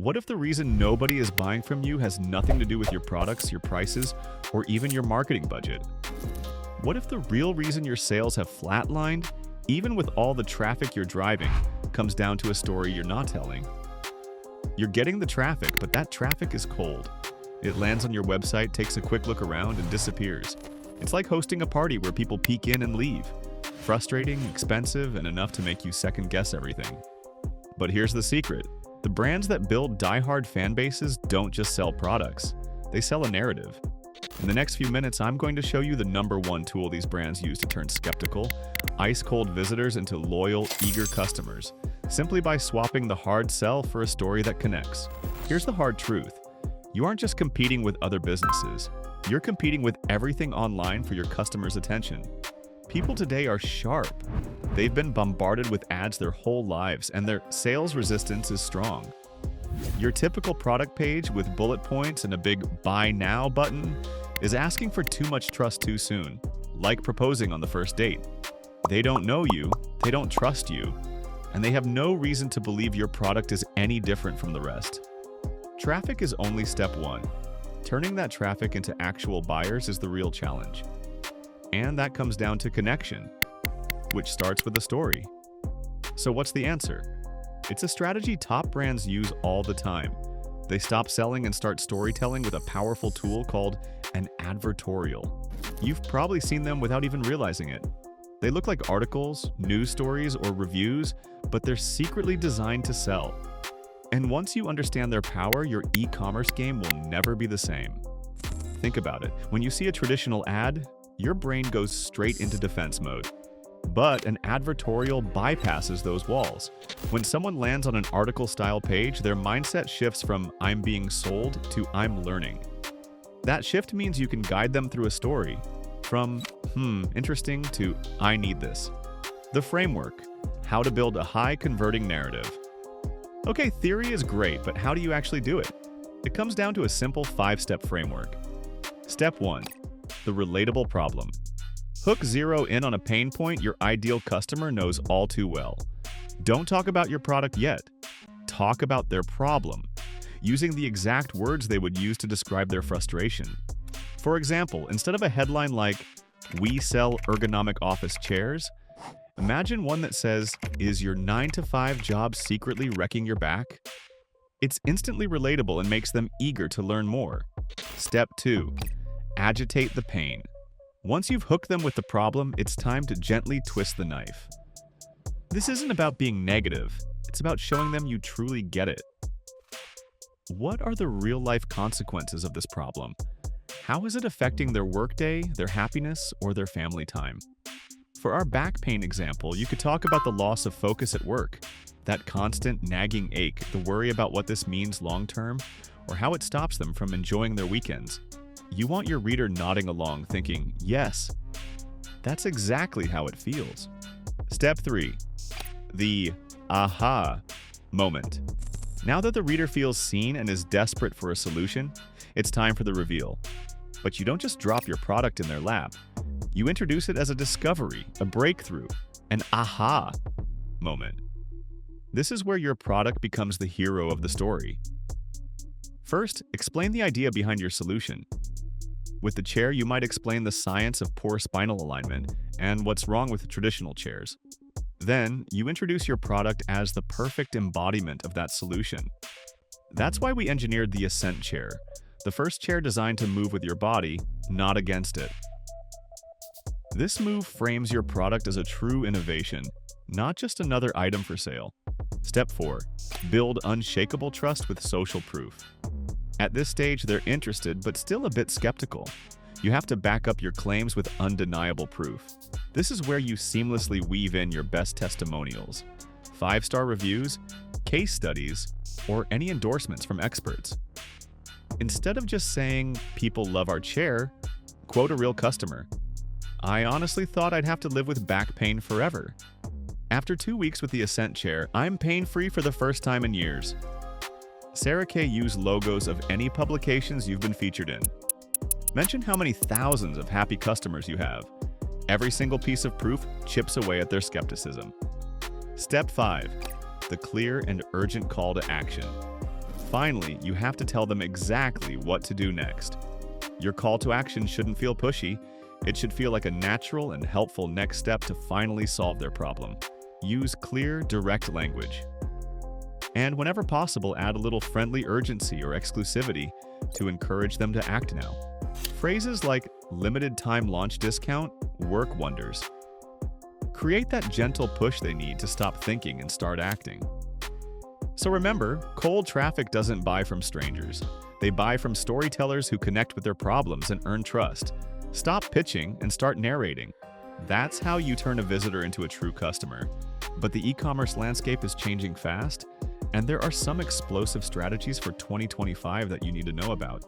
What if the reason nobody is buying from you has nothing to do with your products, your prices, or even your marketing budget? What if the real reason your sales have flatlined, even with all the traffic you're driving, comes down to a story you're not telling? You're getting the traffic, but that traffic is cold. It lands on your website, takes a quick look around, and disappears. It's like hosting a party where people peek in and leave. Frustrating, expensive, and enough to make you second-guess everything. But here's the secret. The brands that build die-hard fan bases don't just sell products. They sell a narrative. In the next few minutes, I'm going to show you the #1 tool these brands use to turn skeptical, ice-cold visitors into loyal, eager customers, simply by swapping the hard sell for a story that connects. Here's the hard truth. You aren't just competing with other businesses. You're competing with everything online for your customers' attention. People today are sharp. They've been bombarded with ads their whole lives, and their sales resistance is strong. Your typical product page with bullet points and a big Buy Now button is asking for too much trust too soon, like proposing on the first date. They don't know you, they don't trust you, and they have no reason to believe your product is any different from the rest. Traffic is only step 1. Turning that traffic into actual buyers is the real challenge. And that comes down to connection, which starts with a story. So what's the answer? It's a strategy top brands use all the time. They stop selling and start storytelling with a powerful tool called an advertorial. You've probably seen them without even realizing it. They look like articles, news stories, or reviews, but they're secretly designed to sell. And once you understand their power, your e-commerce game will never be the same. Think about it. When you see a traditional ad, your brain goes straight into defense mode. But an advertorial bypasses those walls. When someone lands on an article-style page, their mindset shifts from "I'm being sold" to "I'm learning." That shift means you can guide them through a story, from interesting to "I need this." The framework: how to build a high-converting narrative. Okay, theory is great, but how do you actually do it? It comes down to a simple 5-step framework. Step 1. The relatable problem. Zero in on a pain point your ideal customer knows all too well. Don't talk about your product yet. Talk about their problem, using the exact words they would use to describe their frustration. For example, instead of a headline like, "We sell ergonomic office chairs," imagine one that says, "Is your 9-to-5 job secretly wrecking your back?" It's instantly relatable and makes them eager to learn more. Step 2. Agitate the pain. Once you've hooked them with the problem, it's time to gently twist the knife. This isn't about being negative. It's about showing them you truly get it. What are the real-life consequences of this problem? How is it affecting their workday, their happiness, or their family time? For our back pain example, you could talk about the loss of focus at work, that constant nagging ache, the worry about what this means long-term, or how it stops them from enjoying their weekends. You want your reader nodding along, thinking, "Yes, that's exactly how it feels." Step 3. The aha moment. Now that the reader feels seen and is desperate for a solution, it's time for the reveal. But you don't just drop your product in their lap. You introduce it as a discovery, a breakthrough, an aha moment. This is where your product becomes the hero of the story. First, explain the idea behind your solution. With the chair, you might explain the science of poor spinal alignment and what's wrong with traditional chairs. Then, you introduce your product as the perfect embodiment of that solution. That's why we engineered the Ascent chair, the first chair designed to move with your body, not against it. This move frames your product as a true innovation, not just another item for sale. Step 4. Build unshakable trust with social proof. At this stage, they're interested but still a bit skeptical. You have to back up your claims with undeniable proof. This is where you seamlessly weave in your best testimonials, 5-star reviews, case studies, or any endorsements from experts. Instead of just saying, "People love our chair," quote a real customer. "I honestly thought I'd have to live with back pain forever. After 2 weeks with the Ascent chair, I'm pain-free for the first time in years." Sarah K. used logos of any publications you've been featured in. Mention how many thousands of happy customers you have. Every single piece of proof chips away at their skepticism. Step 5. The clear and urgent call to action. Finally, you have to tell them exactly what to do next. Your call to action shouldn't feel pushy. It should feel like a natural and helpful next step to finally solve their problem. Use clear, direct language. And whenever possible, add a little friendly urgency or exclusivity to encourage them to act now. Phrases like limited time launch discount work wonders. Create that gentle push they need to stop thinking and start acting. So remember, cold traffic doesn't buy from strangers. They buy from storytellers who connect with their problems and earn trust. Stop pitching and start narrating. That's how you turn a visitor into a true customer. But the e-commerce landscape is changing fast, and there are some explosive strategies for 2025 that you need to know about.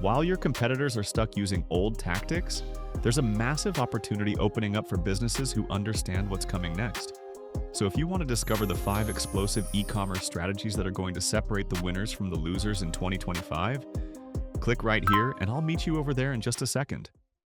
While your competitors are stuck using old tactics, there's a massive opportunity opening up for businesses who understand what's coming next. So if you want to discover the 5 explosive e-commerce strategies that are going to separate the winners from the losers in 2025, click right here and I'll meet you over there in just a second.